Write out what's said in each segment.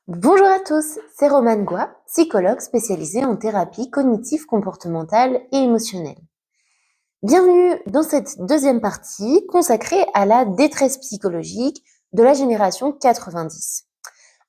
Bonjour à tous, c'est Romane Goua, psychologue spécialisée en thérapie cognitive, comportementale et émotionnelle. Bienvenue dans cette deuxième partie consacrée à la détresse psychologique de la génération 90.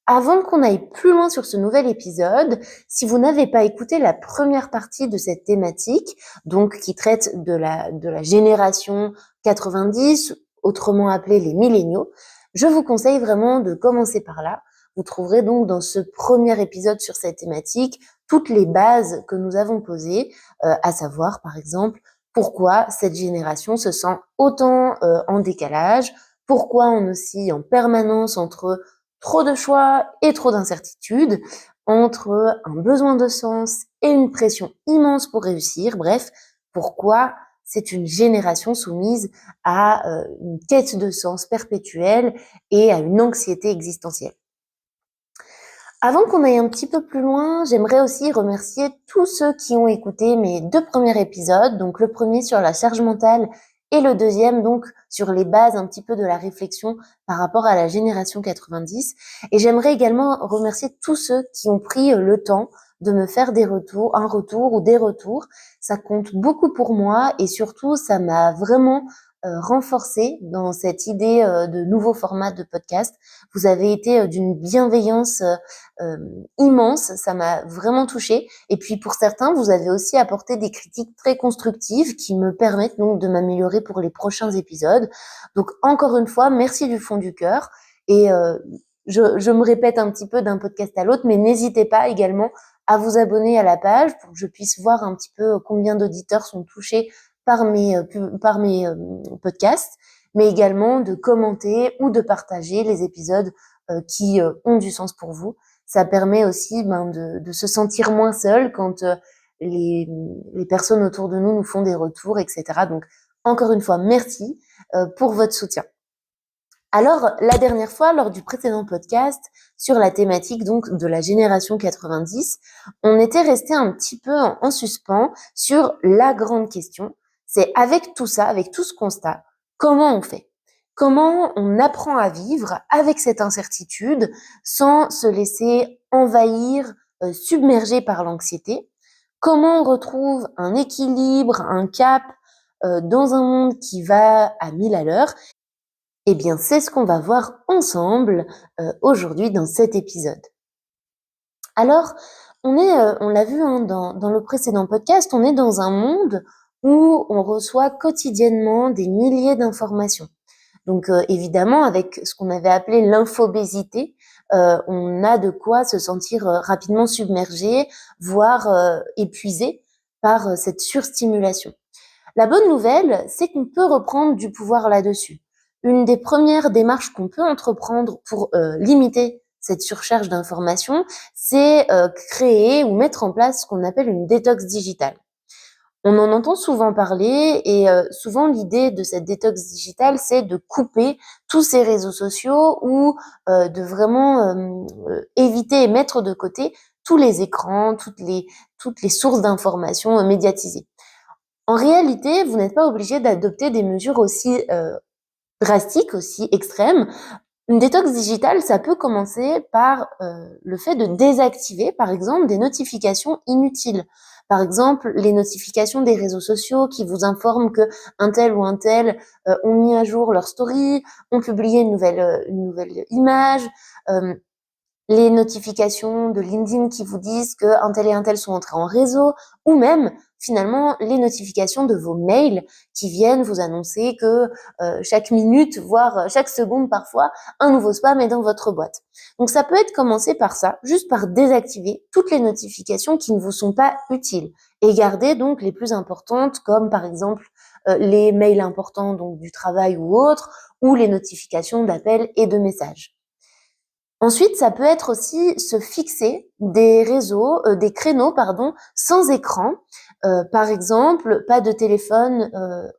Avant qu'on aille plus loin sur ce nouvel épisode, si vous n'avez pas écouté la première partie de cette thématique, donc qui traite de la génération 90, autrement appelée les milléniaux, je vous conseille vraiment de commencer par là. Vous trouverez donc dans ce premier épisode sur cette thématique toutes les bases que nous avons posées, à savoir par exemple pourquoi cette génération se sent autant en décalage, pourquoi on oscille en permanence entre trop de choix et trop d'incertitudes, entre un besoin de sens et une pression immense pour réussir. Bref, pourquoi c'est une génération soumise à une quête de sens perpétuelle et à une anxiété existentielle. Avant qu'on aille un petit peu plus loin, j'aimerais aussi remercier tous ceux qui ont écouté mes deux premiers épisodes, donc le premier sur la charge mentale et le deuxième donc sur les bases un petit peu de la réflexion par rapport à la génération 90. Et j'aimerais également remercier tous ceux qui ont pris le temps de me faire un retour ou des retours. Ça compte beaucoup pour moi et surtout ça m'a vraiment renforcé dans cette idée de nouveau format de podcast. Vous avez été d'une bienveillance immense, ça m'a vraiment touchée. Et puis pour certains, vous avez aussi apporté des critiques très constructives qui me permettent donc de m'améliorer pour les prochains épisodes. Donc encore une fois, merci du fond du cœur. Et je me répète un petit peu d'un podcast à l'autre, mais n'hésitez pas également à vous abonner à la page pour que je puisse voir un petit peu combien d'auditeurs sont touchés par mes podcasts, mais également de commenter ou de partager les épisodes qui ont du sens pour vous. Ça permet aussi de se sentir moins seul quand les personnes autour de nous font des retours, etc. Donc, encore une fois, merci pour votre soutien. Alors, la dernière fois, lors du précédent podcast, sur la thématique donc de la génération 90, on était resté un petit peu en suspens sur la grande question. C'est avec tout ça, avec tout ce constat, comment on fait? Comment on apprend à vivre avec cette incertitude sans se laisser envahir, submerger par l'anxiété? Comment on retrouve un équilibre, un cap dans un monde qui va à 1000 à l'heure? Eh bien, c'est ce qu'on va voir ensemble aujourd'hui dans cet épisode. Alors, on l'a vu dans le précédent podcast, on est dans un monde où on reçoit quotidiennement des milliers d'informations. Donc évidemment, avec ce qu'on avait appelé l'infobésité, on a de quoi se sentir rapidement submergé, voire épuisé par cette surstimulation. La bonne nouvelle, c'est qu'on peut reprendre du pouvoir là-dessus. Une des premières démarches qu'on peut entreprendre pour limiter cette surcharge d'informations, c'est créer ou mettre en place ce qu'on appelle une détox digitale. On en entend souvent parler et souvent l'idée de cette détox digitale, c'est de couper tous ces réseaux sociaux ou de vraiment éviter et mettre de côté tous les écrans, toutes les sources d'informations médiatisées. En réalité, vous n'êtes pas obligé d'adopter des mesures aussi drastiques, aussi extrêmes. Une détox digitale, ça peut commencer par le fait de désactiver, par exemple, des notifications inutiles. Par exemple, les notifications des réseaux sociaux qui vous informent que un tel ou un tel ont mis à jour leur story, ont publié une nouvelle image, les notifications de LinkedIn qui vous disent qu'un tel et un tel sont entrés en réseau, ou même finalement les notifications de vos mails qui viennent vous annoncer que chaque minute, voire chaque seconde parfois, un nouveau spam est dans votre boîte. Donc ça peut être commencé par ça, juste par désactiver toutes les notifications qui ne vous sont pas utiles et garder donc les plus importantes comme par exemple les mails importants donc du travail ou autres, ou les notifications d'appels et de messages. Ensuite, ça peut être aussi se fixer des créneaux, sans écran. Par exemple, pas de téléphone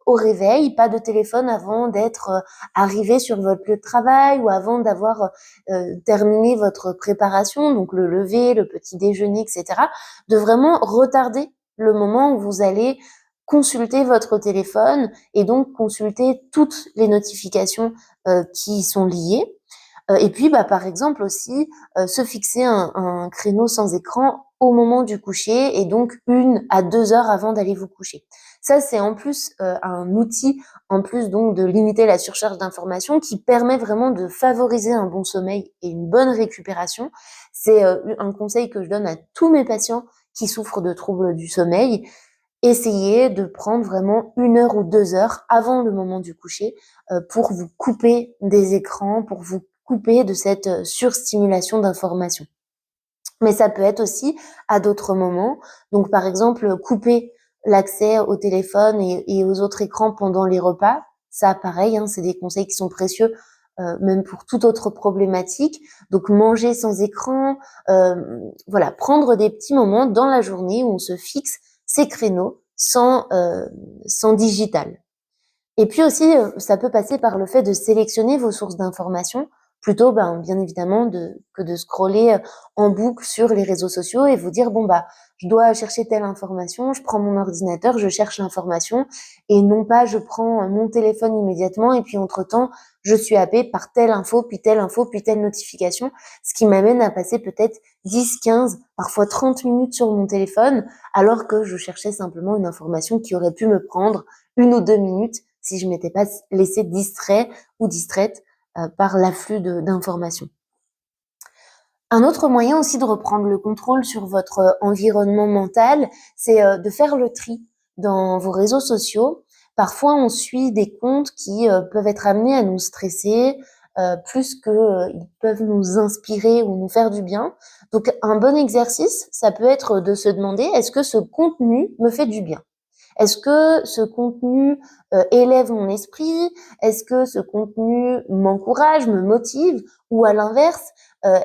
au réveil, pas de téléphone avant d'être arrivé sur votre lieu de travail ou avant d'avoir terminé votre préparation, donc le lever, le petit déjeuner, etc. De vraiment retarder le moment où vous allez consulter votre téléphone et donc consulter toutes les notifications qui y sont liées. Et puis, par exemple aussi, se fixer un créneau sans écran au moment du coucher et donc 1 à 2 heures avant d'aller vous coucher. Ça, c'est en plus un outil, en plus donc de limiter la surcharge d'informations, qui permet vraiment de favoriser un bon sommeil et une bonne récupération. C'est un conseil que je donne à tous mes patients qui souffrent de troubles du sommeil. Essayez de prendre vraiment 1 heure ou 2 heures avant le moment du coucher pour vous couper des écrans, pour vous couper de cette surstimulation d'informations. Mais ça peut être aussi à d'autres moments. Donc par exemple, couper l'accès au téléphone et aux autres écrans pendant les repas. Ça, pareil, hein, c'est des conseils qui sont précieux, même pour toute autre problématique. Donc manger sans écran, voilà, prendre des petits moments dans la journée où on se fixe ces créneaux sans digital. Et puis aussi, ça peut passer par le fait de sélectionner vos sources d'informations plutôt, bien évidemment, que de scroller en boucle sur les réseaux sociaux et vous dire bon je dois chercher telle information, je prends mon ordinateur, je cherche l'information et non pas je prends mon téléphone immédiatement et puis entre-temps je suis happée par telle info, puis telle notification, ce qui m'amène à passer peut-être 10, 15, parfois 30 minutes sur mon téléphone alors que je cherchais simplement une information qui aurait pu me prendre 1 ou 2 minutes si je m'étais pas laissée distrait ou distraite par l'afflux d'informations. Un autre moyen aussi de reprendre le contrôle sur votre environnement mental, c'est de faire le tri dans vos réseaux sociaux. Parfois, on suit des comptes qui peuvent être amenés à nous stresser plus que ils peuvent nous inspirer ou nous faire du bien. Donc, un bon exercice, ça peut être de se demander, est-ce que ce contenu me fait du bien ? Est-ce que ce contenu élève mon esprit? Est-ce que ce contenu m'encourage, me motive? Ou à l'inverse,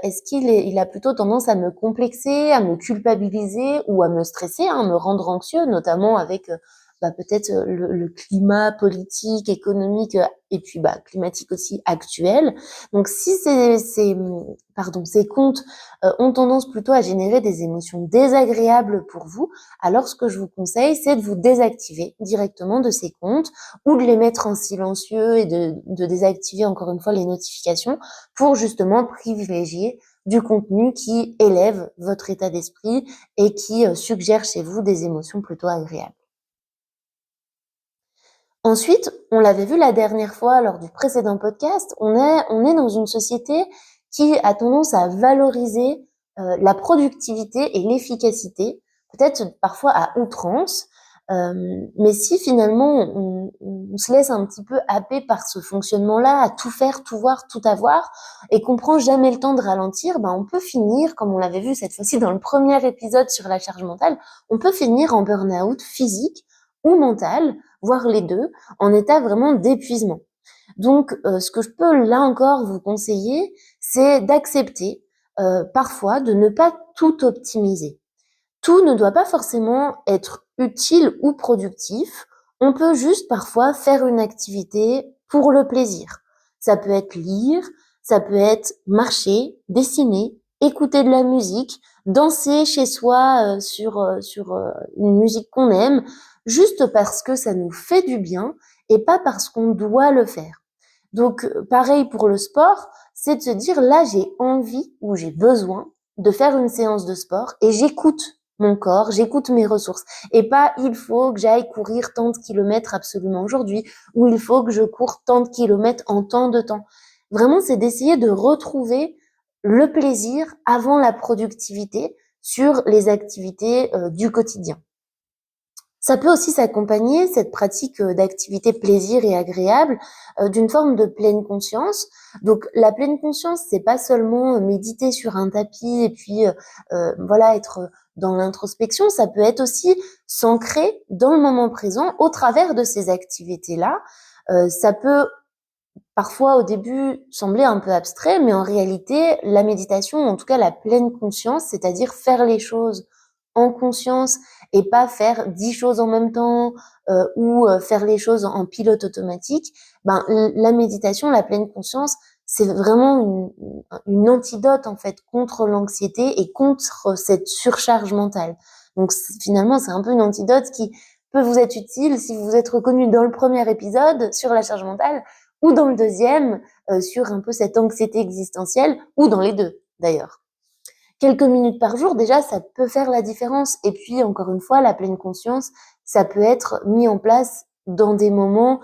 est-ce qu'il a plutôt tendance à me complexer, à me culpabiliser ou à me stresser, hein, me rendre anxieux, notamment avec peut-être le climat politique, économique et puis climatique aussi actuel. Donc si ces comptes ont tendance plutôt à générer des émotions désagréables pour vous, alors ce que je vous conseille, c'est de vous désactiver directement de ces comptes ou de les mettre en silencieux et de désactiver encore une fois les notifications pour justement privilégier du contenu qui élève votre état d'esprit et qui suggère chez vous des émotions plutôt agréables. Ensuite, on l'avait vu la dernière fois lors du précédent podcast, on est dans une société qui a tendance à valoriser la productivité et l'efficacité, peut-être parfois à outrance, mais si finalement on se laisse un petit peu happer par ce fonctionnement-là, à tout faire, tout voir, tout avoir, et qu'on prend jamais le temps de ralentir, on peut finir, comme on l'avait vu cette fois-ci dans le premier épisode sur la charge mentale, on peut finir en burn-out physique ou mental, voire les deux, en état vraiment d'épuisement. Donc, ce que je peux là encore vous conseiller, c'est d'accepter parfois de ne pas tout optimiser. Tout ne doit pas forcément être utile ou productif. On peut juste parfois faire une activité pour le plaisir. Ça peut être lire, ça peut être marcher, dessiner, écouter de la musique, danser chez soi sur une musique qu'on aime, juste parce que ça nous fait du bien et pas parce qu'on doit le faire. Donc, pareil pour le sport, c'est de se dire là, j'ai envie ou j'ai besoin de faire une séance de sport et j'écoute mon corps, j'écoute mes ressources. Et pas il faut que j'aille courir tant de kilomètres absolument aujourd'hui ou il faut que je cours tant de kilomètres en tant de temps. Vraiment, c'est d'essayer de retrouver le plaisir avant la productivité sur les activités du quotidien. Ça peut aussi s'accompagner, cette pratique d'activité plaisir et agréable, d'une forme de pleine conscience. Donc la pleine conscience, c'est pas seulement méditer sur un tapis et puis être dans l'introspection, ça peut être aussi s'ancrer dans le moment présent au travers de ces activités-là. Ça peut parfois au début sembler un peu abstrait, mais en réalité, la méditation, en tout cas la pleine conscience, c'est-à-dire faire les choses en conscience et pas faire 10 choses en même temps ou faire les choses en pilote automatique, la méditation, la pleine conscience, c'est vraiment une antidote en fait contre l'anxiété et contre cette surcharge mentale. Donc finalement, c'est un peu une antidote qui peut vous être utile si vous vous êtes reconnu dans le premier épisode sur la charge mentale ou dans le deuxième sur un peu cette anxiété existentielle, ou dans les deux d'ailleurs. Quelques minutes par jour, déjà, ça peut faire la différence. Et puis, encore une fois, la pleine conscience, ça peut être mis en place dans des moments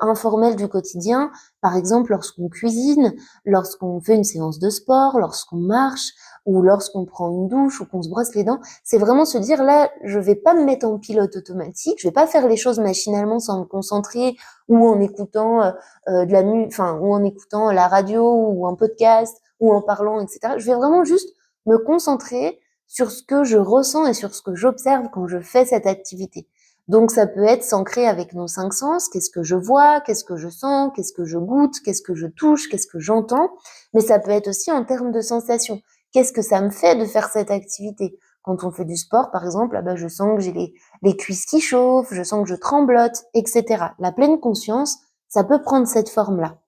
informels du quotidien. Par exemple, lorsqu'on cuisine, lorsqu'on fait une séance de sport, lorsqu'on marche, ou lorsqu'on prend une douche, ou qu'on se brosse les dents. C'est vraiment se dire, là, je vais pas me mettre en pilote automatique, je vais pas faire les choses machinalement sans me concentrer, ou en écoutant ou en écoutant la radio, ou un podcast, ou en parlant, etc. Je vais vraiment juste me concentrer sur ce que je ressens et sur ce que j'observe quand je fais cette activité. Donc ça peut être s'ancrer avec nos 5 sens, qu'est-ce que je vois, qu'est-ce que je sens, qu'est-ce que je goûte, qu'est-ce que je touche, qu'est-ce que j'entends, mais ça peut être aussi en termes de sensations. Qu'est-ce que ça me fait de faire cette activité? Quand on fait du sport, par exemple, je sens que j'ai les cuisses qui chauffent, je sens que je tremblote, etc. La pleine conscience, ça peut prendre cette forme-là.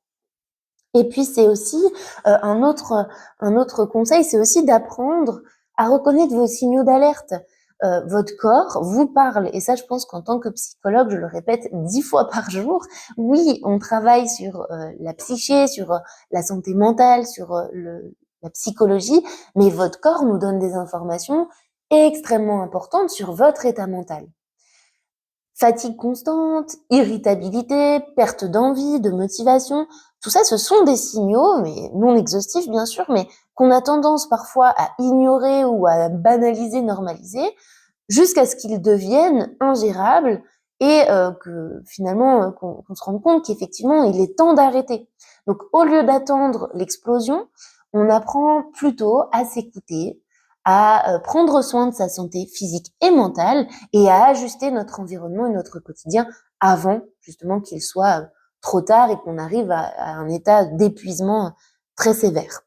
Et puis c'est aussi un autre conseil, c'est aussi d'apprendre à reconnaître vos signaux d'alerte. Votre corps vous parle, et ça je pense qu'en tant que psychologue, je le répète 10 fois par jour, oui, on travaille sur la psyché, sur la santé mentale, sur la psychologie, mais votre corps nous donne des informations extrêmement importantes sur votre état mental. Fatigue constante, irritabilité, perte d'envie, de motivation, tout ça, ce sont des signaux, mais non exhaustifs bien sûr, mais qu'on a tendance parfois à ignorer ou à banaliser, normaliser, jusqu'à ce qu'ils deviennent ingérables et que finalement qu'on se rende compte qu'effectivement il est temps d'arrêter. Donc au lieu d'attendre l'explosion, on apprend plutôt à s'écouter, à prendre soin de sa santé physique et mentale et à ajuster notre environnement et notre quotidien avant justement qu'il soit trop tard et qu'on arrive à un état d'épuisement très sévère.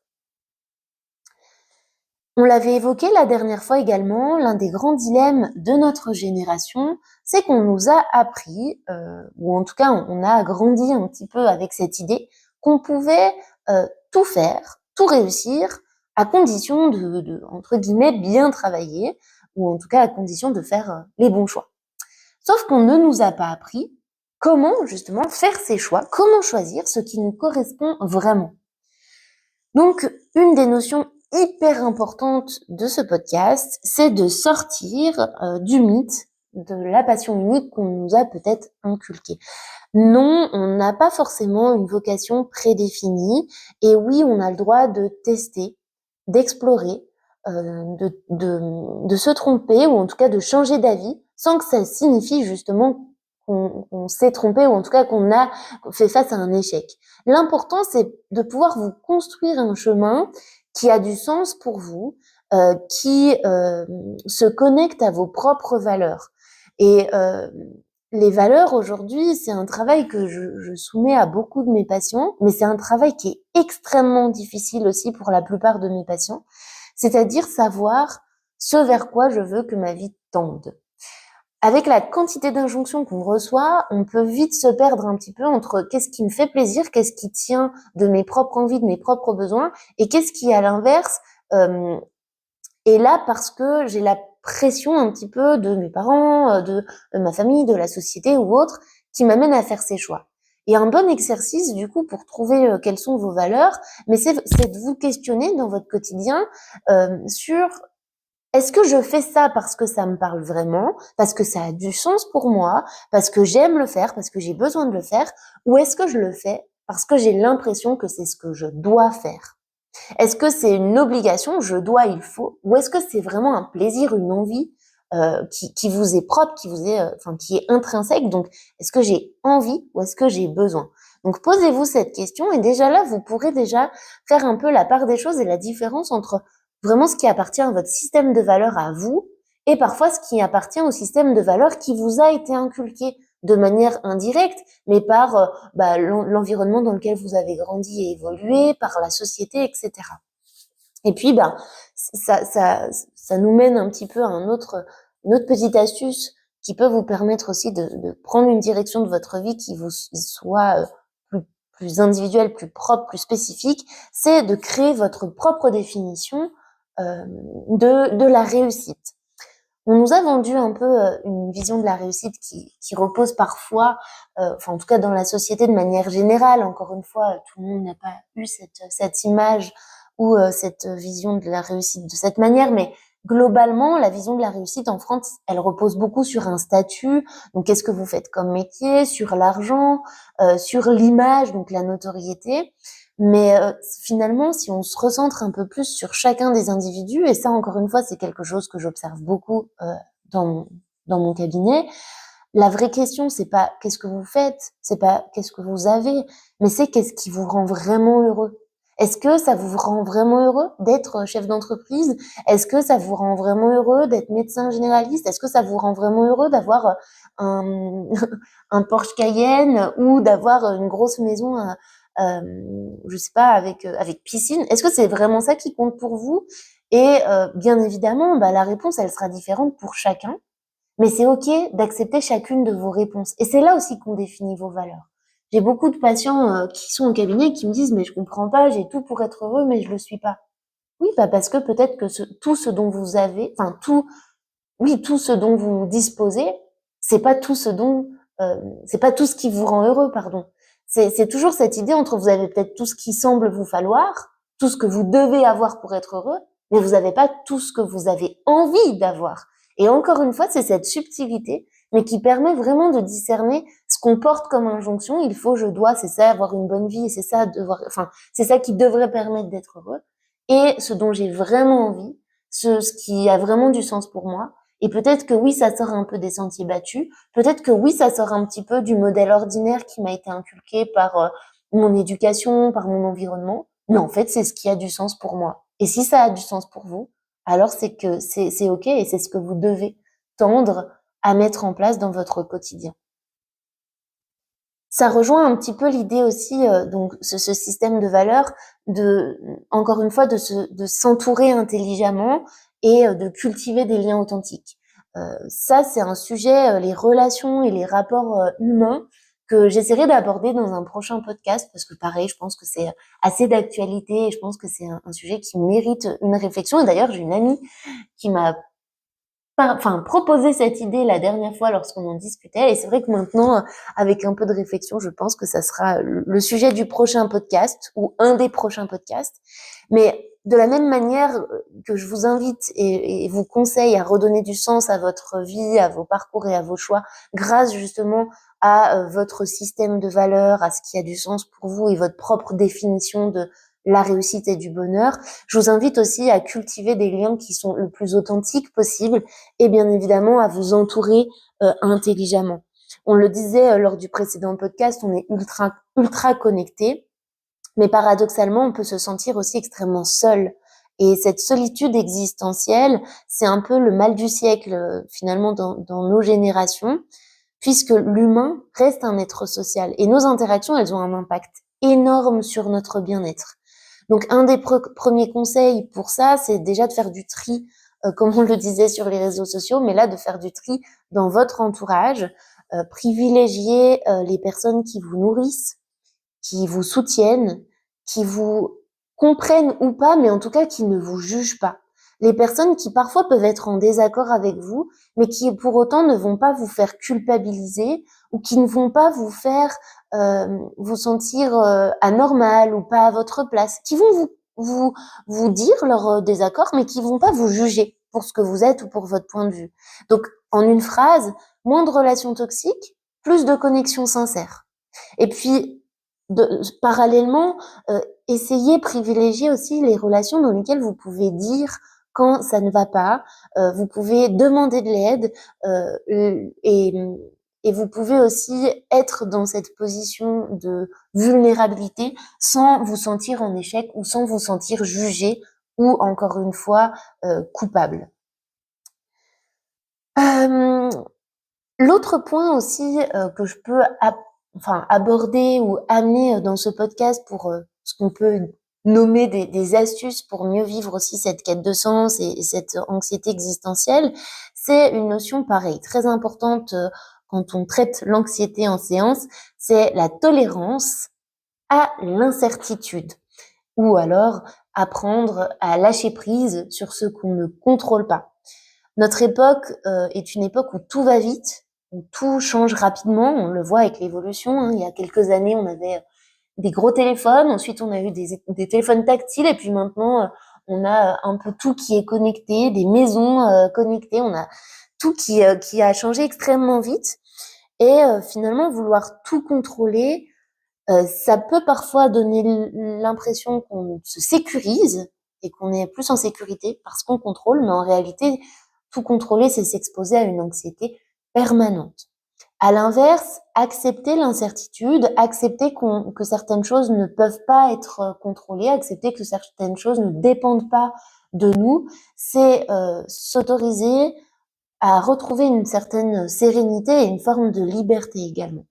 On l'avait évoqué la dernière fois également, l'un des grands dilemmes de notre génération, c'est qu'on nous a appris, ou en tout cas on a grandi un petit peu avec cette idée, qu'on pouvait tout faire, tout réussir, à condition de entre guillemets, bien travailler, ou en tout cas à condition de faire les bons choix. Sauf qu'on ne nous a pas appris comment justement faire ces choix, comment choisir ce qui nous correspond vraiment. Donc, une des notions hyper importantes de ce podcast, c'est de sortir du mythe de la passion unique qu'on nous a peut-être inculqué. Non, on n'a pas forcément une vocation prédéfinie, et oui, on a le droit de tester, d'explorer, de se tromper, ou en tout cas de changer d'avis, sans que ça signifie justement qu'on s'est trompé, ou en tout cas qu'on a fait face à un échec. L'important, c'est de pouvoir vous construire un chemin qui a du sens pour vous, qui se connecte à vos propres valeurs. Et les valeurs aujourd'hui, c'est un travail que je soumets à beaucoup de mes patients, mais c'est un travail qui est extrêmement difficile aussi pour la plupart de mes patients, c'est-à-dire savoir ce vers quoi je veux que ma vie tende. Avec la quantité d'injonctions qu'on reçoit, on peut vite se perdre un petit peu entre qu'est-ce qui me fait plaisir, qu'est-ce qui tient de mes propres envies, de mes propres besoins, et qu'est-ce qui, à l'inverse, est là parce que j'ai la pression un petit peu de mes parents, de ma famille, de la société ou autre, qui m'amène à faire ces choix. Et un bon exercice, du coup, pour trouver quelles sont vos valeurs, mais c'est de vous questionner dans votre quotidien sur est-ce que je fais ça parce que ça me parle vraiment, parce que ça a du sens pour moi, parce que j'aime le faire, parce que j'ai besoin de le faire, ou est-ce que je le fais parce que j'ai l'impression que c'est ce que je dois faire? Est-ce que c'est une obligation, je dois, il faut, ou est-ce que c'est vraiment un plaisir, une envie qui vous est propre, qui est intrinsèque? Donc, est-ce que j'ai envie ou est-ce que j'ai besoin? Donc, posez-vous cette question et déjà là, vous pourrez déjà faire un peu la part des choses et la différence entre vraiment ce qui appartient à votre système de valeurs à vous et parfois ce qui appartient au système de valeurs qui vous a été inculqué de manière indirecte, mais par l'environnement dans lequel vous avez grandi et évolué, par la société, etc. Et puis, ça nous mène un petit peu à une autre petite astuce qui peut vous permettre aussi de prendre une direction de votre vie qui vous soit plus individuelle, plus propre, plus spécifique, c'est de créer votre propre définition de la réussite. On nous a vendu un peu une vision de la réussite qui repose parfois, enfin en tout cas dans la société de manière générale, encore une fois, tout le monde n'a pas eu cette image ou cette vision de la réussite de cette manière, mais globalement, la vision de la réussite en France, elle repose beaucoup sur un statut, donc qu'est-ce que vous faites comme métier, sur l'argent, sur l'image, donc la notoriété. Mais finalement, si on se recentre un peu plus sur chacun des individus, et ça encore une fois, c'est quelque chose que j'observe beaucoup dans mon, dans mon cabinet, la vraie question, c'est pas qu'est-ce que vous faites, c'est pas qu'est-ce que vous avez, mais c'est qu'est-ce qui vous rend vraiment heureux. Est-ce que ça vous rend vraiment heureux d'être chef d'entreprise? Est-ce que ça vous rend vraiment heureux d'être médecin généraliste? Est-ce que ça vous rend vraiment heureux d'avoir un, un Porsche Cayenne ou d'avoir une grosse maison, je sais pas, avec piscine? Est-ce que c'est vraiment ça qui compte pour vous? Et bien évidemment, la réponse, elle sera différente pour chacun. Mais c'est OK d'accepter chacune de vos réponses. Et c'est là aussi qu'on définit vos valeurs. J'ai beaucoup de patients qui sont au cabinet et qui me disent mais je comprends pas, j'ai tout pour être heureux mais je le suis pas. Oui, parce que peut-être que tout ce dont vous avez, enfin tout ce dont vous disposez, c'est pas tout ce dont, c'est pas tout ce qui vous rend heureux, pardon. C'est toujours cette idée entre vous avez peut-être tout ce qui semble vous falloir, tout ce que vous devez avoir pour être heureux, mais vous n'avez pas tout ce que vous avez envie d'avoir. Et encore une fois, c'est cette subtilité, mais qui permet vraiment de discerner ce qu'on porte comme injonction. Il faut, je dois, c'est ça, avoir une bonne vie, et c'est ça, devoir, enfin, c'est ça qui devrait permettre d'être heureux. Et ce dont j'ai vraiment envie, ce qui a vraiment du sens pour moi, et peut-être que oui, ça sort un peu des sentiers battus. Peut-être que oui, ça sort un petit peu du modèle ordinaire qui m'a été inculqué par mon éducation, par mon environnement. Mais en fait, c'est ce qui a du sens pour moi. Et si ça a du sens pour vous, alors c'est que c'est OK et c'est ce que vous devez tendre à mettre en place dans votre quotidien. Ça rejoint un petit peu l'idée aussi, donc ce système de valeurs, de encore une fois, de s'entourer intelligemment et de cultiver des liens authentiques. Ça, c'est un sujet, les relations et les rapports humains que j'essaierai d'aborder dans un prochain podcast parce que pareil, je pense que c'est assez d'actualité et je pense que c'est un sujet qui mérite une réflexion. Et d'ailleurs, j'ai une amie qui m'a proposé cette idée la dernière fois lorsqu'on en discutait. Et c'est vrai que maintenant, avec un peu de réflexion, je pense que ça sera le sujet du prochain podcast ou un des prochains podcasts. Mais de la même manière que je vous invite et vous conseille à redonner du sens à votre vie, à vos parcours et à vos choix, grâce justement à votre système de valeurs, à ce qui a du sens pour vous et votre propre définition de la réussite et du bonheur, je vous invite aussi à cultiver des liens qui sont le plus authentiques possible et bien évidemment à vous entourer intelligemment. On le disait lors du précédent podcast, on est ultra connecté, mais paradoxalement, on peut se sentir aussi extrêmement seul. Et cette solitude existentielle, c'est un peu le mal du siècle finalement dans nos générations, puisque l'humain reste un être social et nos interactions, elles ont un impact énorme sur notre bien-être. Donc un des premiers conseils pour ça, c'est déjà de faire du tri, comme on le disait sur les réseaux sociaux, mais là de faire du tri dans votre entourage, privilégier les personnes qui vous nourrissent, qui vous soutiennent, qui vous comprennent ou pas, mais en tout cas qui ne vous jugent pas. Les personnes qui parfois peuvent être en désaccord avec vous, mais qui pour autant ne vont pas vous faire culpabiliser ou qui ne vont pas vous faire vous sentir anormal ou pas à votre place, qui vont vous dire leur désaccord, mais qui vont pas vous juger pour ce que vous êtes ou pour votre point de vue. Donc, en une phrase, moins de relations toxiques, plus de connexions sincères. Et puis, parallèlement, essayez, privilégier aussi les relations dans lesquelles vous pouvez dire quand ça ne va pas, vous pouvez demander de l'aide et vous pouvez aussi être dans cette position de vulnérabilité sans vous sentir en échec ou sans vous sentir jugé ou encore une fois coupable. L'autre point aussi que je peux aborder ou amener dans ce podcast pour ce qu'on peut nommer des astuces pour mieux vivre aussi cette quête de sens et cette anxiété existentielle, c'est une notion pareille, très importante quand on traite l'anxiété en séance, c'est la tolérance à l'incertitude ou alors apprendre à lâcher prise sur ce qu'on ne contrôle pas. Notre époque est une époque où tout va vite, où tout change rapidement. On le voit avec l'évolution, hein. Il y a quelques années, on avait des gros téléphones, ensuite on a eu des téléphones tactiles, et puis maintenant on a un peu tout qui est connecté, des maisons connectées, on a tout qui a changé extrêmement vite. Et finalement, vouloir tout contrôler, ça peut parfois donner l'impression qu'on se sécurise et qu'on est plus en sécurité parce qu'on contrôle, mais en réalité, tout contrôler, c'est s'exposer à une anxiété permanente. À l'inverse, accepter l'incertitude, accepter que certaines choses ne peuvent pas être contrôlées, accepter que certaines choses ne dépendent pas de nous, c'est s'autoriser à retrouver une certaine sérénité et une forme de liberté également.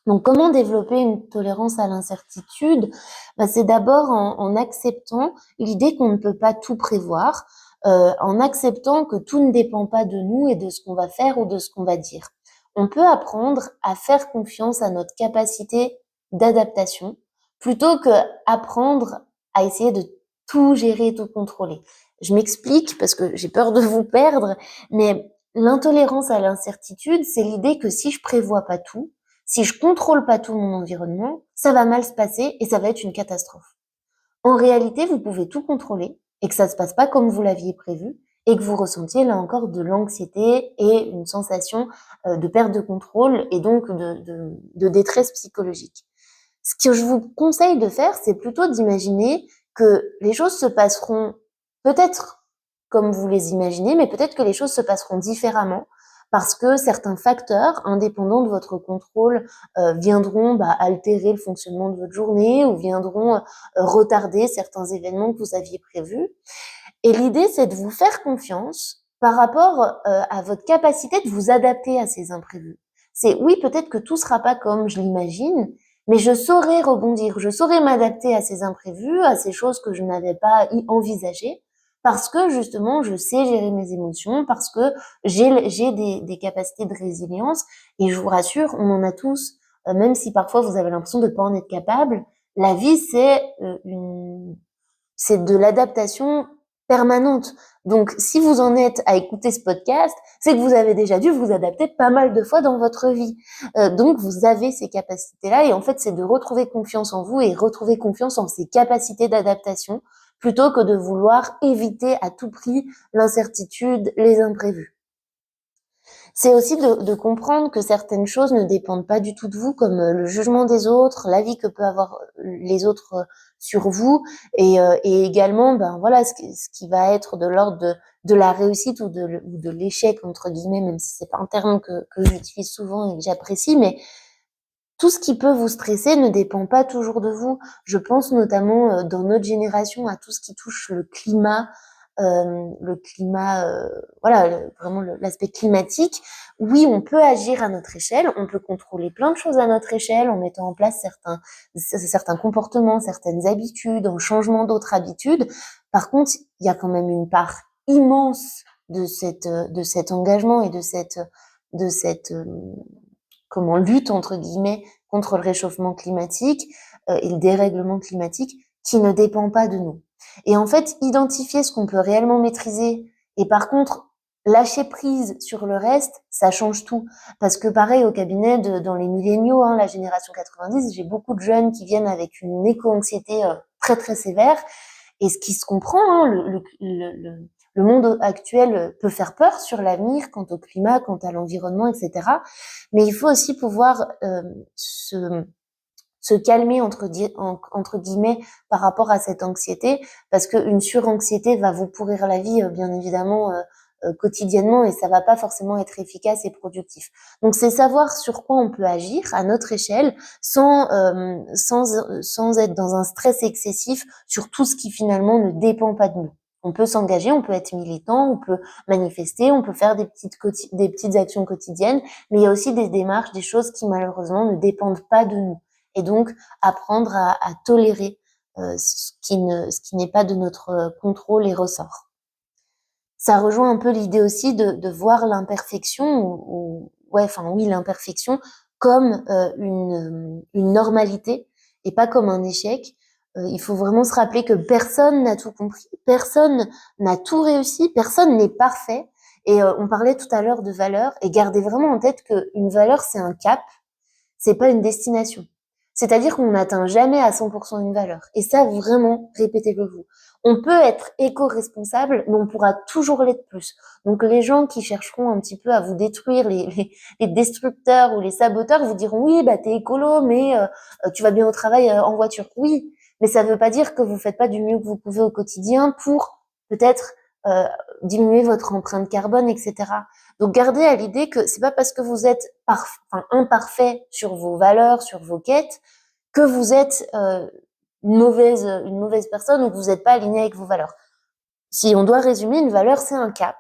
Donc, comment développer une tolérance à l'incertitude? C'est d'abord en acceptant l'idée qu'on ne peut pas tout prévoir, en acceptant que tout ne dépend pas de nous et de ce qu'on va faire ou de ce qu'on va dire. On peut apprendre à faire confiance à notre capacité d'adaptation plutôt que apprendre à essayer de tout gérer, tout contrôler. Je m'explique parce que j'ai peur de vous perdre, mais l'intolérance à l'incertitude, c'est l'idée que si je prévois pas tout, si je contrôle pas tout mon environnement, ça va mal se passer et ça va être une catastrophe. En réalité, vous pouvez tout contrôler et que ça se passe pas comme vous l'aviez prévu et que vous ressentiez là encore de l'anxiété et une sensation de perte de contrôle et donc de détresse psychologique. Ce que je vous conseille de faire, c'est plutôt d'imaginer que les choses se passeront peut-être comme vous les imaginez, mais peut-être que les choses se passeront différemment parce que certains facteurs indépendants de votre contrôle viendront altérer le fonctionnement de votre journée ou viendront retarder certains événements que vous aviez prévus. Et l'idée, c'est de vous faire confiance par rapport à votre capacité de vous adapter à ces imprévus. C'est oui, peut-être que tout sera pas comme je l'imagine, mais je saurai rebondir, je saurai m'adapter à ces imprévus, à ces choses que je n'avais pas envisagées, parce que justement, je sais gérer mes émotions, parce que j'ai des capacités de résilience, et je vous rassure, on en a tous, même si parfois vous avez l'impression de ne pas en être capable. La vie, c'est de l'adaptation permanente. Donc, si vous en êtes à écouter ce podcast, c'est que vous avez déjà dû vous adapter pas mal de fois dans votre vie. Donc, vous avez ces capacités-là, et en fait, c'est de retrouver confiance en vous et retrouver confiance en ces capacités d'adaptation, plutôt que de vouloir éviter à tout prix l'incertitude, les imprévus. C'est aussi de comprendre que certaines choses ne dépendent pas du tout de vous, comme le jugement des autres, l'avis que peuvent avoir les autres sur vous, et également, voilà, ce qui va être de l'ordre de la réussite ou de l'échec entre guillemets, même si c'est pas un terme que j'utilise souvent et que j'apprécie, mais tout ce qui peut vous stresser ne dépend pas toujours de vous. Je pense notamment dans notre génération à tout ce qui touche voilà, vraiment l'aspect climatique. Oui, on peut agir à notre échelle, on peut contrôler plein de choses à notre échelle en mettant en place certains comportements, certaines habitudes, en changement d'autres habitudes. Par contre, il y a quand même une part immense de cet engagement et de cette lutte entre guillemets contre le réchauffement climatique et le dérèglement climatique qui ne dépend pas de nous. Et en fait, identifier ce qu'on peut réellement maîtriser et par contre lâcher prise sur le reste, ça change tout. Parce que pareil au cabinet dans les milléniaux, la génération 90, j'ai beaucoup de jeunes qui viennent avec une éco-anxiété très très sévère. Et ce qui se comprend, le monde actuel peut faire peur sur l'avenir quant au climat, quant à l'environnement, etc. Mais il faut aussi pouvoir se calmer entre guillemets par rapport à cette anxiété, parce qu'une suranxiété va vous pourrir la vie, bien évidemment, quotidiennement, et ça va pas forcément être efficace et productif. Donc c'est savoir sur quoi on peut agir à notre échelle sans être dans un stress excessif sur tout ce qui finalement ne dépend pas de nous. On peut s'engager, on peut être militant, on peut manifester, on peut faire des petites actions quotidiennes, mais il y a aussi des démarches, des choses qui malheureusement ne dépendent pas de nous. Et donc apprendre à tolérer ce qui n'est pas de notre contrôle et ressort. Ça rejoint un peu l'idée aussi de voir l'imperfection l'imperfection comme une normalité et pas comme un échec. Il faut vraiment se rappeler que personne n'a tout compris, personne n'a tout réussi, personne n'est parfait, Et on parlait tout à l'heure de valeur, et gardez vraiment en tête qu'une valeur, c'est un cap, c'est pas une destination. C'est-à-dire qu'on n'atteint jamais à 100% une valeur. Et ça, vraiment, répétez-le vous. On peut être éco-responsable, mais on pourra toujours l'être plus. Donc les gens qui chercheront un petit peu à vous détruire, les destructeurs ou les saboteurs, vous diront oui, bah t'es écolo, mais tu vas bien au travail en voiture. Oui, mais ça ne veut pas dire que vous faites pas du mieux que vous pouvez au quotidien pour peut-être euh, diminuer votre empreinte carbone, etc. Donc gardez à l'idée que c'est pas parce que vous êtes imparfait sur vos valeurs, sur vos quêtes, que vous êtes une mauvaise personne ou que vous n'êtes pas aligné avec vos valeurs. Si on doit résumer, une valeur, c'est un cap.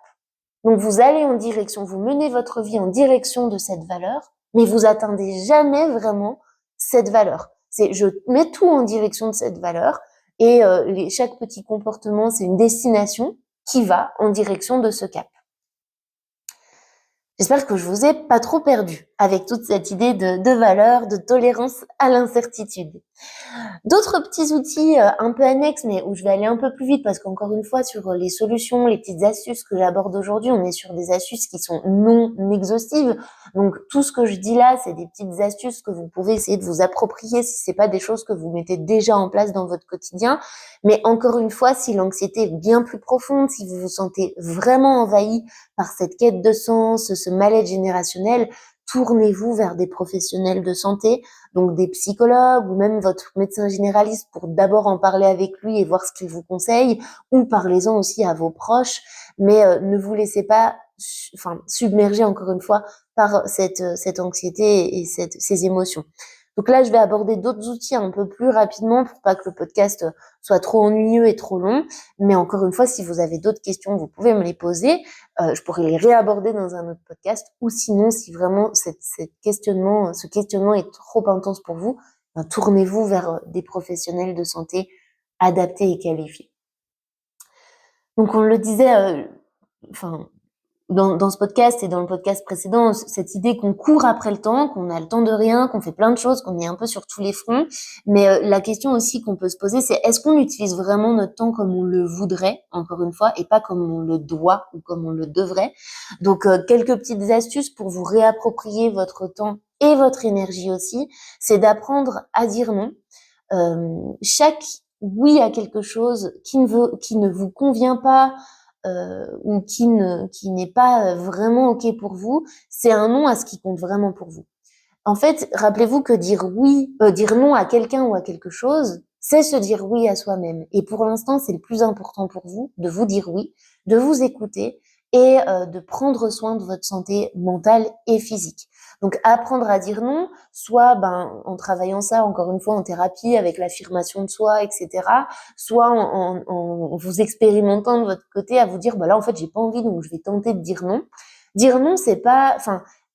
Donc vous allez en direction, vous menez votre vie en direction de cette valeur, mais vous atteindez jamais vraiment cette valeur. C'est je mets tout en direction de cette valeur et chaque petit comportement, c'est une destination qui va en direction de ce cap. J'espère que je vous ai pas trop perdu avec toute cette idée de valeur, de tolérance à l'incertitude. D'autres petits outils un peu annexes, mais où je vais aller un peu plus vite parce qu'encore une fois, sur les solutions, les petites astuces que j'aborde aujourd'hui, on est sur des astuces qui sont non exhaustives. Donc tout ce que je dis là, c'est des petites astuces que vous pouvez essayer de vous approprier si c'est pas des choses que vous mettez déjà en place dans votre quotidien. Mais encore une fois, si l'anxiété est bien plus profonde, si vous vous sentez vraiment envahi par cette quête de sens, ce mal-être générationnel, tournez-vous vers des professionnels de santé, donc des psychologues ou même votre médecin généraliste pour d'abord en parler avec lui et voir ce qu'il vous conseille, ou parlez-en aussi à vos proches, mais ne vous laissez pas submerger encore une fois par cette anxiété et ces émotions. Donc là, je vais aborder d'autres outils un peu plus rapidement pour pas que le podcast soit trop ennuyeux et trop long. Mais encore une fois, si vous avez d'autres questions, vous pouvez me les poser. Je pourrais les réaborder dans un autre podcast. Ou sinon, si vraiment ce questionnement est trop intense pour vous, tournez-vous vers des professionnels de santé adaptés et qualifiés. Donc on le disait, dans ce podcast et dans le podcast précédent, cette idée qu'on court après le temps, qu'on a le temps de rien, qu'on fait plein de choses, qu'on est un peu sur tous les fronts. Mais la question aussi qu'on peut se poser, c'est est-ce qu'on utilise vraiment notre temps comme on le voudrait, encore une fois, et pas comme on le doit ou comme on le devrait. Donc, quelques petites astuces pour vous réapproprier votre temps et votre énergie aussi, c'est d'apprendre à dire non. Chaque oui à quelque chose qui ne vous convient pas, ou qui n'est pas vraiment ok pour vous, c'est un non à ce qui compte vraiment pour vous. En fait, rappelez-vous que dire non à quelqu'un ou à quelque chose, c'est se dire oui à soi-même. Et pour l'instant, c'est le plus important pour vous, de vous dire oui, de vous écouter et de prendre soin de votre santé mentale et physique. Donc apprendre à dire non, soit en travaillant ça encore une fois en thérapie avec l'affirmation de soi, etc. Soit en vous expérimentant de votre côté à vous dire là en fait j'ai pas envie donc je vais tenter de dire non. Dire non c'est pas,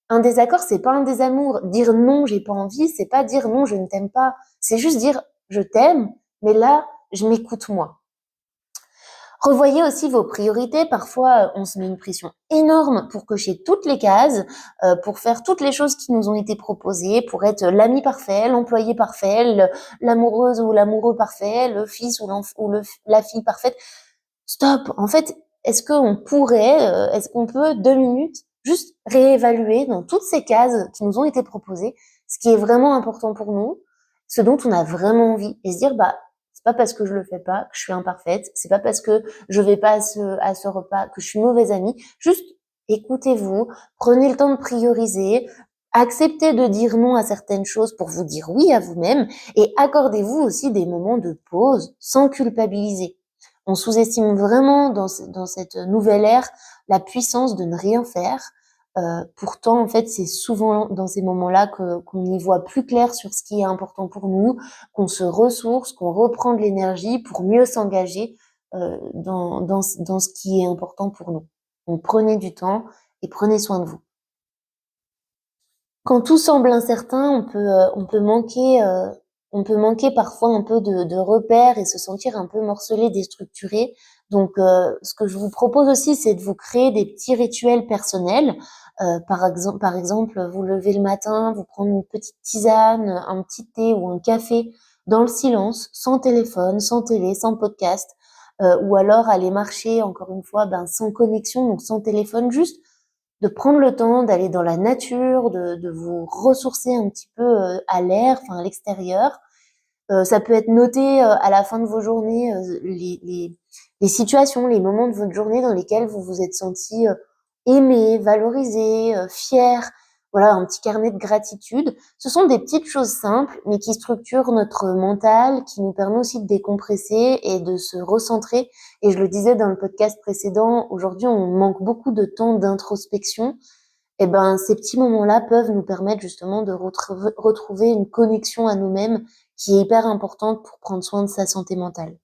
un désaccord c'est pas un désamour. Dire non j'ai pas envie c'est pas dire non je ne t'aime pas. C'est juste dire je t'aime mais là je m'écoute moi. Revoyez aussi vos priorités. Parfois, on se met une pression énorme pour cocher toutes les cases, pour faire toutes les choses qui nous ont été proposées, pour être l'ami parfait, l'employé parfait, l'amoureuse ou l'amoureux parfait, le fils ou la fille parfaite. Stop. En fait, est-ce qu'on peut 2 minutes juste réévaluer dans toutes ces cases qui nous ont été proposées, ce qui est vraiment important pour nous, ce dont on a vraiment envie, et se dire c'est pas parce que je le fais pas que je suis imparfaite, c'est pas parce que je vais pas à ce repas que je suis mauvaise amie. Juste écoutez-vous, prenez le temps de prioriser, acceptez de dire non à certaines choses pour vous dire oui à vous-même et accordez-vous aussi des moments de pause sans culpabiliser. On sous-estime vraiment dans cette nouvelle ère la puissance de ne rien faire. Pourtant, en fait, c'est souvent dans ces moments-là qu'on y voit plus clair sur ce qui est important pour nous, qu'on se ressource, qu'on reprend de l'énergie pour mieux s'engager dans ce qui est important pour nous. Donc prenez du temps et prenez soin de vous. Quand tout semble incertain, on peut manquer parfois un peu de repères et se sentir un peu morcelé, déstructuré. Donc, ce que je vous propose aussi, c'est de vous créer des petits rituels personnels. Par exemple, vous levez le matin, vous prenez une petite tisane, un petit thé ou un café dans le silence, sans téléphone, sans télé, sans podcast. ou alors aller marcher, encore une fois, sans connexion, donc sans téléphone, juste de prendre le temps d'aller dans la nature, de vous ressourcer un petit peu à l'air, enfin à l'extérieur. Ça peut être noté à la fin de vos journées les situations, les moments de votre journée dans lesquels vous vous êtes senti aimé, valorisé, fier. Voilà, un petit carnet de gratitude. Ce sont des petites choses simples, mais qui structurent notre mental, qui nous permet aussi de décompresser et de se recentrer. Et je le disais dans le podcast précédent, aujourd'hui, on manque beaucoup de temps d'introspection. Et ces petits moments-là peuvent nous permettre justement de retrouver une connexion à nous-mêmes qui est hyper importante pour prendre soin de sa santé mentale.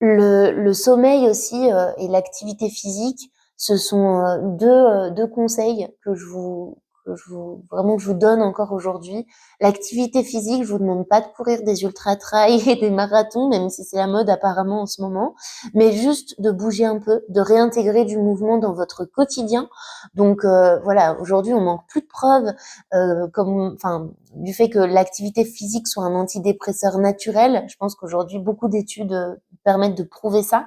Le sommeil aussi et l'activité physique, ce sont deux conseils que je vous donne encore aujourd'hui. L'activité physique, je vous demande pas de courir des ultra-trails et des marathons, même si c'est la mode apparemment en ce moment, mais juste de bouger un peu, de réintégrer du mouvement dans votre quotidien. Donc voilà, aujourd'hui on manque plus de preuves du fait que l'activité physique soit un antidépresseur naturel. Je pense qu'aujourd'hui beaucoup d'études permettent de prouver ça.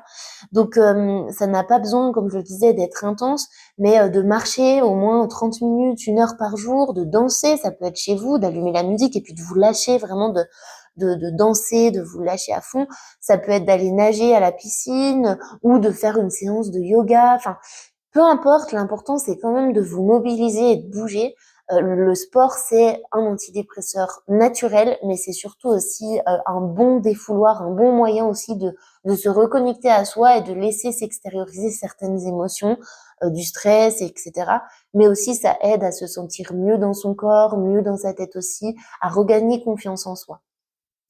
Donc ça n'a pas besoin, comme je le disais, d'être intense, mais de marcher au moins 30 minutes, 1 heure par jour, de danser, ça peut être chez vous, d'allumer la musique et puis de vous lâcher vraiment de danser, de vous lâcher à fond. Ça peut être d'aller nager à la piscine ou de faire une séance de yoga. Enfin, peu importe, l'important c'est quand même de vous mobiliser et de bouger. Le sport, c'est un antidépresseur naturel, mais c'est surtout aussi un bon défouloir, un bon moyen aussi de se reconnecter à soi et de laisser s'extérioriser certaines émotions, du stress, etc. Mais aussi, ça aide à se sentir mieux dans son corps, mieux dans sa tête aussi, à regagner confiance en soi.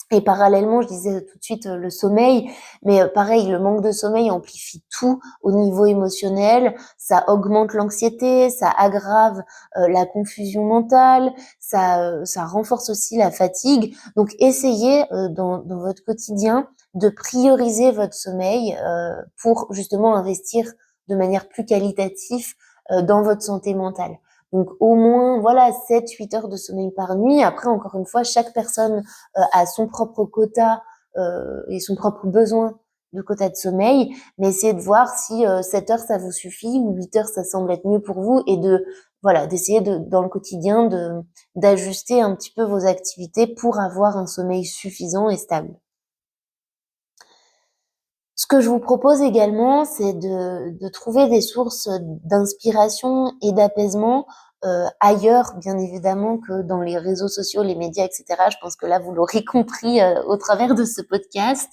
Et parallèlement, je disais tout de suite le sommeil, mais pareil, le manque de sommeil amplifie tout au niveau émotionnel, ça augmente l'anxiété, ça aggrave la confusion mentale, ça renforce aussi la fatigue. Donc essayez dans votre quotidien de prioriser votre sommeil pour justement investir de manière plus qualitative dans votre santé mentale. Donc au moins voilà 7-8 heures de sommeil par nuit. Après encore une fois, chaque personne a son propre quota et son propre besoin de quota de sommeil, mais essayez de voir si 7 heures ça vous suffit ou 8 heures ça semble être mieux pour vous et d'essayer dans le quotidien d'ajuster un petit peu vos activités pour avoir un sommeil suffisant et stable. Ce que je vous propose également, c'est de trouver des sources d'inspiration et d'apaisement ailleurs, bien évidemment, que dans les réseaux sociaux, les médias, etc. Je pense que là, vous l'aurez compris au travers de ce podcast.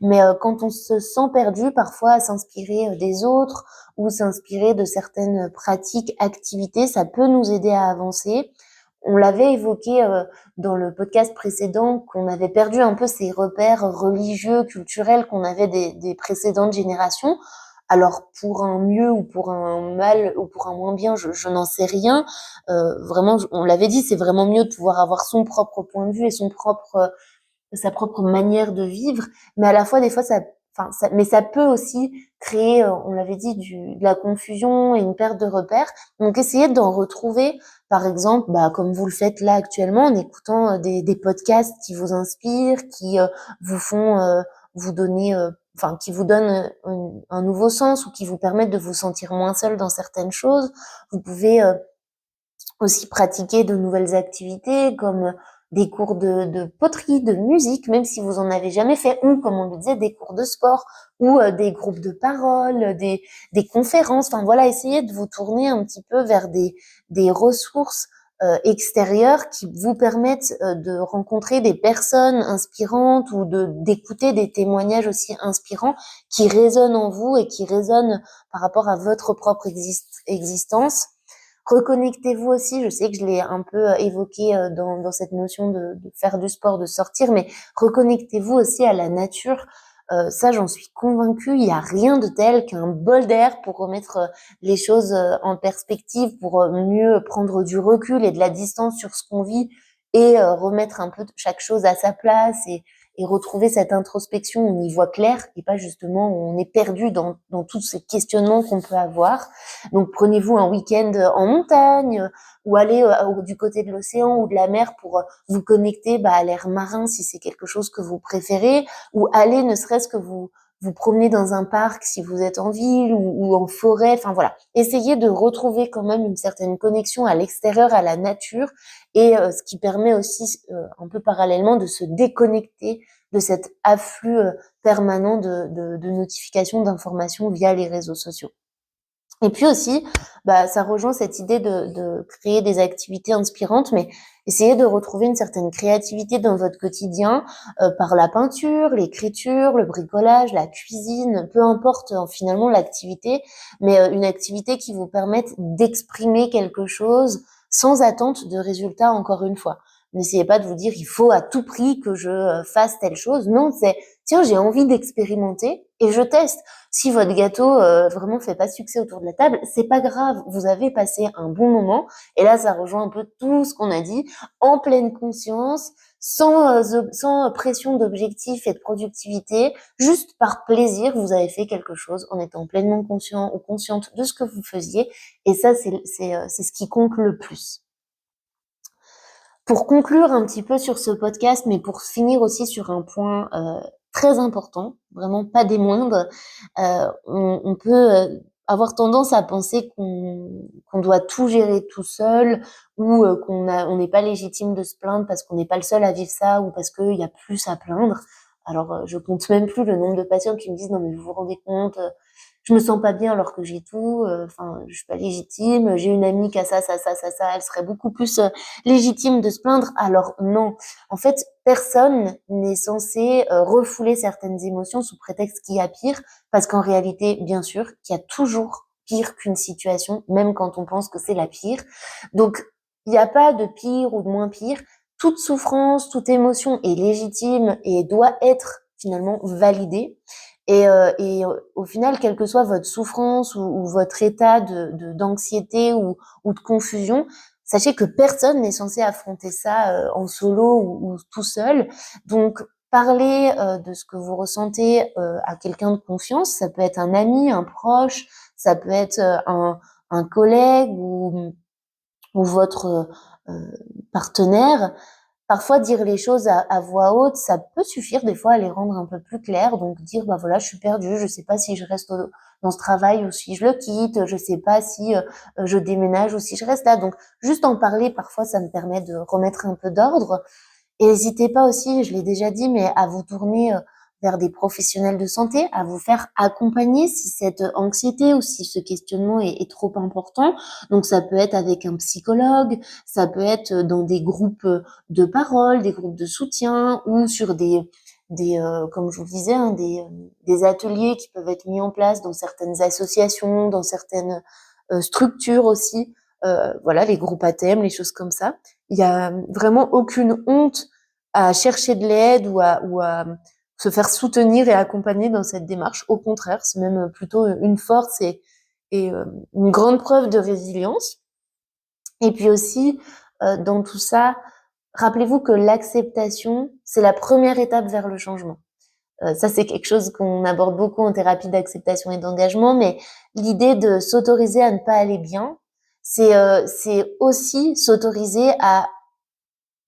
Mais quand on se sent perdu, parfois, à s'inspirer des autres ou s'inspirer de certaines pratiques, activités, ça peut nous aider à avancer. On l'avait évoqué dans le podcast précédent qu'on avait perdu un peu ces repères religieux, culturels qu'on avait des précédentes générations. Alors pour un mieux ou pour un mal ou pour un moins bien, je n'en sais rien. Vraiment, on l'avait dit, c'est vraiment mieux de pouvoir avoir son propre point de vue et sa propre manière de vivre. Mais à la fois, des fois, mais ça peut aussi créer, on l'avait dit, de la confusion et une perte de repères. Donc essayez d'en retrouver, par exemple, comme vous le faites là actuellement, en écoutant des podcasts qui vous inspirent, qui vous font vous donner, qui vous donnent un nouveau sens ou qui vous permettent de vous sentir moins seul dans certaines choses. Vous pouvez aussi pratiquer de nouvelles activités comme des cours de poterie, de musique, même si vous en avez jamais fait, ou comme on le disait, des cours de sport, ou des groupes de parole, des conférences. Enfin voilà, essayez de vous tourner un petit peu vers des ressources extérieures qui vous permettent de rencontrer des personnes inspirantes ou d'écouter des témoignages aussi inspirants qui résonnent en vous et qui résonnent par rapport à votre propre existence. Reconnectez-vous aussi, je sais que je l'ai un peu évoqué dans cette notion de faire du sport, de sortir, mais reconnectez-vous aussi à la nature. Ça, j'en suis convaincue, il n'y a rien de tel qu'un bol d'air pour remettre les choses en perspective, pour mieux prendre du recul et de la distance sur ce qu'on vit et remettre un peu chaque chose à sa place et retrouver cette introspection où on y voit clair et pas justement où on est perdu dans tous ces questionnements qu'on peut avoir. Donc prenez-vous un week-end en montagne ou allez du côté de l'océan ou de la mer pour vous connecter à l'air marin si c'est quelque chose que vous préférez, ou allez ne serait-ce que vous promener dans un parc si vous êtes en ville ou en forêt. Enfin voilà, essayez de retrouver quand même une certaine connexion à l'extérieur, à la nature, et ce qui permet aussi un peu parallèlement de se déconnecter de cet afflux permanent de notifications, d'informations via les réseaux sociaux. Et puis aussi, ça rejoint cette idée de créer des activités inspirantes, mais essayez de retrouver une certaine créativité dans votre quotidien par la peinture, l'écriture, le bricolage, la cuisine, peu importe finalement l'activité, mais une activité qui vous permette d'exprimer quelque chose sans attente de résultat, encore une fois. N'essayez pas de vous dire il faut à tout prix que je fasse telle chose. Non, c'est tiens, j'ai envie d'expérimenter et je teste. Si votre gâteau vraiment fait pas succès autour de la table, c'est pas grave, vous avez passé un bon moment. Et là, ça rejoint un peu tout ce qu'on a dit, en pleine conscience, sans pression d'objectif et de productivité, juste par plaisir, vous avez fait quelque chose en étant pleinement conscient ou consciente de ce que vous faisiez. Et ça, c'est ce qui compte le plus. Pour conclure un petit peu sur ce podcast, mais pour finir aussi sur un point très important, vraiment pas des moindres, on peut avoir tendance à penser qu'on doit tout gérer tout seul, ou on n'est pas légitime de se plaindre parce qu'on n'est pas le seul à vivre ça, ou parce qu'il y a plus à plaindre. Alors je compte même plus le nombre de patients qui me disent non mais vous vous rendez compte, je me sens pas bien alors que j'ai tout, je suis pas légitime, j'ai une amie qui a ça, elle serait beaucoup plus légitime de se plaindre. Alors non, en fait, personne n'est censé refouler certaines émotions sous prétexte qu'il y a pire, parce qu'en réalité, bien sûr, qu'il y a toujours pire qu'une situation, même quand on pense que c'est la pire. Donc, il n'y a pas de pire ou de moins pire. Toute souffrance, toute émotion est légitime et doit être finalement validée. Et au final, quelle que soit votre souffrance ou votre état d'anxiété ou de confusion, sachez que personne n'est censé affronter ça en solo ou tout seul. Donc, parlez de ce que vous ressentez à quelqu'un de confiance. Ça peut être un ami, un proche, ça peut être un collègue ou votre partenaire. Parfois, dire les choses à voix haute, ça peut suffire des fois à les rendre un peu plus claires. Donc dire, voilà, je suis perdue, je sais pas si je reste dans ce travail ou si je le quitte, je sais pas si je déménage ou si je reste là. Donc juste en parler, parfois, ça me permet de remettre un peu d'ordre. Et n'hésitez pas aussi, je l'ai déjà dit, mais à vous tourner vers des professionnels de santé, à vous faire accompagner si cette anxiété ou si ce questionnement est trop important. Donc ça peut être avec un psychologue, ça peut être dans des groupes de parole, des groupes de soutien, ou sur comme je vous le disais, des ateliers qui peuvent être mis en place dans certaines associations, dans certaines structures aussi. Voilà, les groupes à thème, les choses comme ça. Il y a vraiment aucune honte à chercher de l'aide ou à se faire soutenir et accompagner dans cette démarche. Au contraire, c'est même plutôt une force et une grande preuve de résilience. Et puis aussi, dans tout ça, rappelez-vous que l'acceptation, c'est la première étape vers le changement. Ça, c'est quelque chose qu'on aborde beaucoup en thérapie d'acceptation et d'engagement, mais l'idée de s'autoriser à ne pas aller bien, c'est aussi s'autoriser à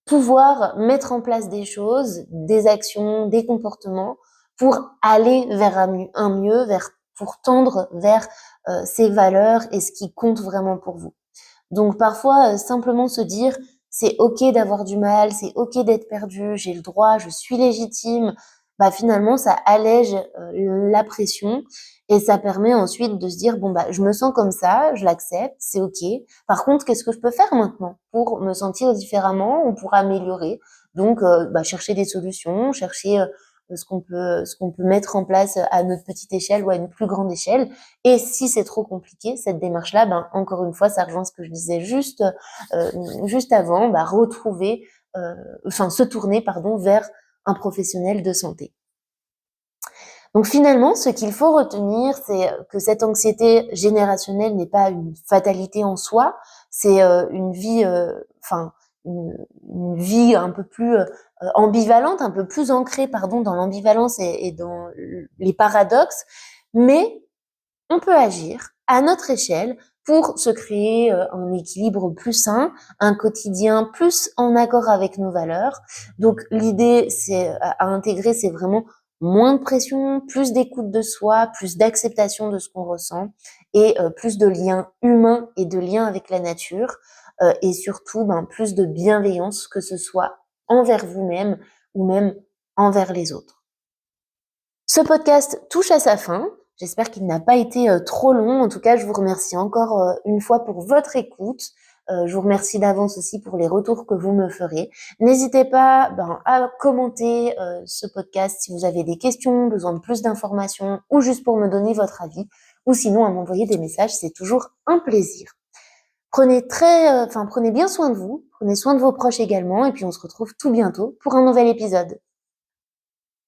pouvoir mettre en place des choses, des actions, des comportements pour aller vers un mieux, pour tendre vers ces valeurs et ce qui compte vraiment pour vous. Donc parfois, simplement se dire c'est ok d'avoir du mal, c'est ok d'être perdu, j'ai le droit, je suis légitime, finalement ça allège la pression et ça permet ensuite de se dire je me sens comme ça, je l'accepte, c'est ok. Par contre, qu'est-ce que je peux faire maintenant pour me sentir différemment ou pour améliorer? Donc chercher des solutions, chercher ce qu'on peut mettre en place à notre petite échelle ou à une plus grande échelle. Et si c'est trop compliqué, cette démarche-là, encore une fois, ça rejoint ce que je disais juste avant, se tourner, vers un professionnel de santé. Donc finalement, ce qu'il faut retenir, c'est que cette anxiété générationnelle n'est pas une fatalité en soi, c'est une vie, une vie un peu plus ambivalente, un peu plus ancrée, pardon, dans l'ambivalence et dans les paradoxes, mais on peut agir à notre échelle pour se créer un équilibre plus sain, un quotidien plus en accord avec nos valeurs. Donc l'idée c'est à intégrer, c'est vraiment moins de pression, plus d'écoute de soi, plus d'acceptation de ce qu'on ressent et plus de liens humains et de liens avec la nature et surtout plus de bienveillance, que ce soit envers vous-même ou même envers les autres. Ce podcast touche à sa fin. J'espère qu'il n'a pas été trop long. En tout cas, je vous remercie encore une fois pour votre écoute. Je vous remercie d'avance aussi pour les retours que vous me ferez. N'hésitez pas à commenter ce podcast si vous avez des questions, besoin de plus d'informations ou juste pour me donner votre avis, ou sinon à m'envoyer des messages, c'est toujours un plaisir. Prenez bien soin de vous, prenez soin de vos proches également, et puis on se retrouve tout bientôt pour un nouvel épisode.